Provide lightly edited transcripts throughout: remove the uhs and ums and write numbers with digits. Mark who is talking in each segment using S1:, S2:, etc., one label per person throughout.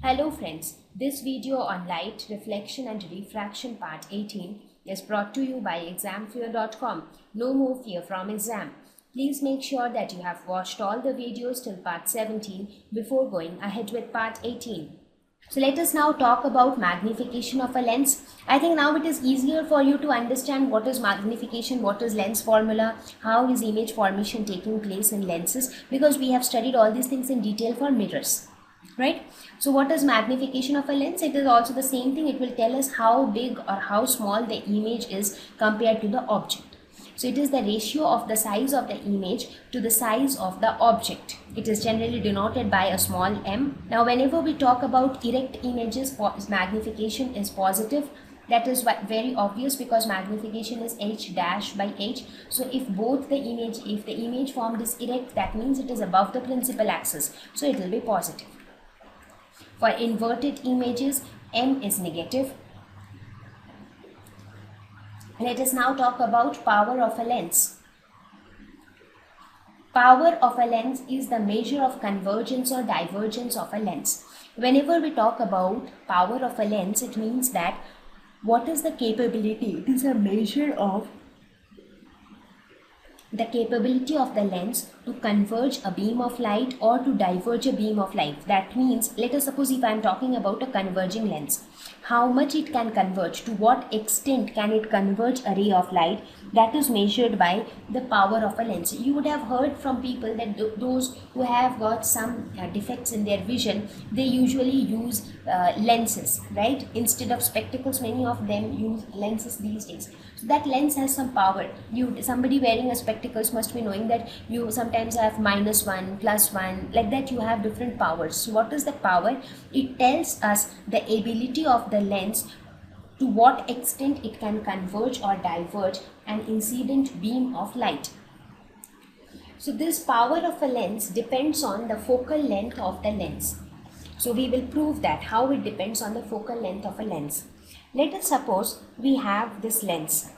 S1: Hello friends, this video on light, reflection and refraction part 18 is brought to you by examfear.com. No more fear from exam. Please make sure that you have watched all the videos till part 17 before going ahead with part 18. So let us now talk about magnification of a lens. I think now it is easier for you to understand what is magnification, what is lens formula, how is image formation taking place in lenses, because we have studied all these things in detail for mirrors. Right? So what is magnification of a lens? It is also the same thing. It will tell us how big or how small the image is compared to the object. So it is the ratio of the size of the image to the size of the object. It is generally denoted by a small m. Now whenever we talk about erect images, magnification is positive. That is very obvious because magnification is h dash by h. So if the image formed is erect, that means it is above the principal axis. So it will be positive. For inverted images, m is negative. Let us now talk about power of a lens. Power of a lens is the measure of convergence or divergence of a lens. Whenever we talk about power of a lens, it means that what is the capability? It is a measure of the capability of the lens to converge a beam of light or to diverge a beam of light. That means, let us suppose if I am talking about a converging lens, how much it can converge, to what extent can it converge a ray of light, that is measured by the power of a lens. You would have heard from people that those who have got some defects in their vision, they usually use lenses, right? Instead of spectacles, many of them use lenses these days. So that lens has some power. Somebody wearing a spectacles must be knowing that you sometimes have -1, +1, like that. You have different powers. So what is the power? It tells us the ability of the lens to what extent it can converge or diverge an incident beam of light. So this power of a lens depends on the focal length of the lens. So we will prove that how it depends on the focal length of a lens. Let us suppose we have this lens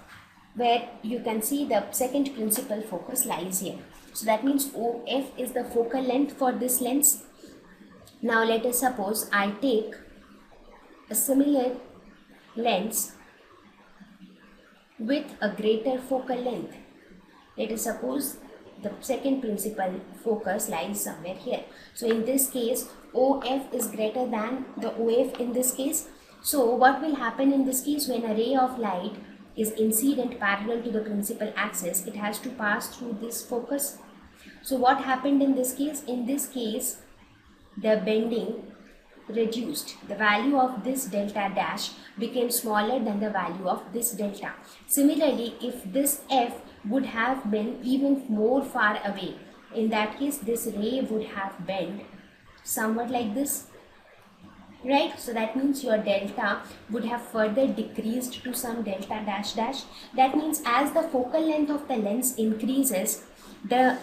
S1: where you can see the second principal focus lies here. So that means OF is the focal length for this lens. Now let us suppose I take a similar lens with a greater focal length. Let us suppose the second principal focus lies somewhere here. So in this case, OF is greater than the OF in this case. So what will happen in this case? When a ray of light is incident parallel to the principal axis, it has to pass through this focus. So what happened in this case? In this case, the bending reduced. The value of this delta dash became smaller than the value of this delta. Similarly, if this F would have been even more far away, in that case this ray would have bent somewhat like this, right? So that means your delta would have further decreased to some delta dash dash. That means as the focal length of the lens increases, the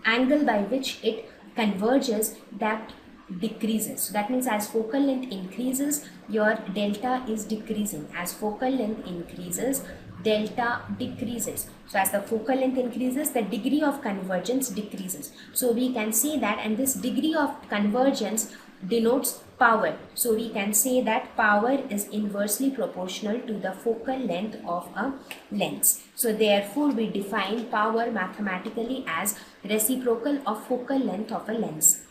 S1: angle by which it converges, that decreases. So that means as focal length increases, your delta is decreasing. As focal length increases, delta decreases. So as the focal length increases, the degree of convergence decreases. So we can say that, and this degree of convergence denotes power. So we can say that power is inversely proportional to the focal length of a lens. So therefore we define power mathematically as reciprocal of focal length of a lens.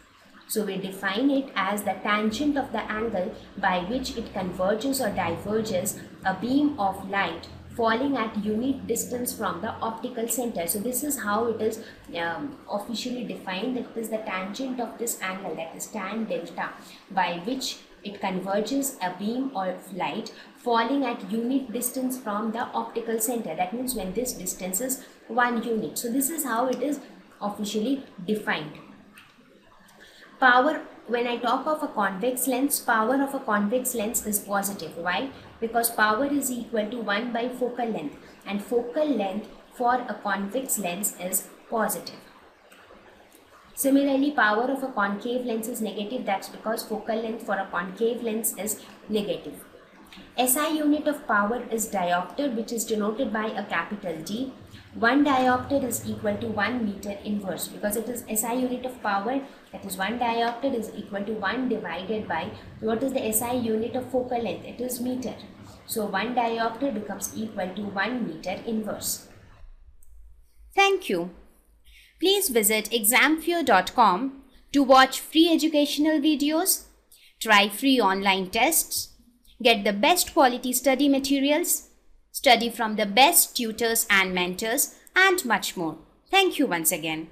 S1: So we define it as the tangent of the angle by which it converges or diverges a beam of light falling at unit distance from the optical center. So this is how it is officially defined. It is the tangent of this angle, that is tan delta, by which it converges a beam of light falling at unit distance from the optical center. That means when this distance is 1 unit. So this is how it is officially defined. Power, when I talk of a convex lens, power of a convex lens is positive. Why? Because power is equal to 1 by focal length, and focal length for a convex lens is positive. Similarly, power of a concave lens is negative. That's because focal length for a concave lens is negative. SI unit of power is diopter, which is denoted by a capital D. 1 diopter is equal to 1 meter inverse, because it is SI unit of power, that is 1 diopter is equal to 1 divided by, what is the SI unit of focal length? It is meter. So 1 diopter becomes equal to 1 meter inverse.
S2: Thank you. Please visit examfear.com to watch free educational videos, try free online tests, get the best quality study materials, study from the best tutors and mentors, and much more. Thank you once again.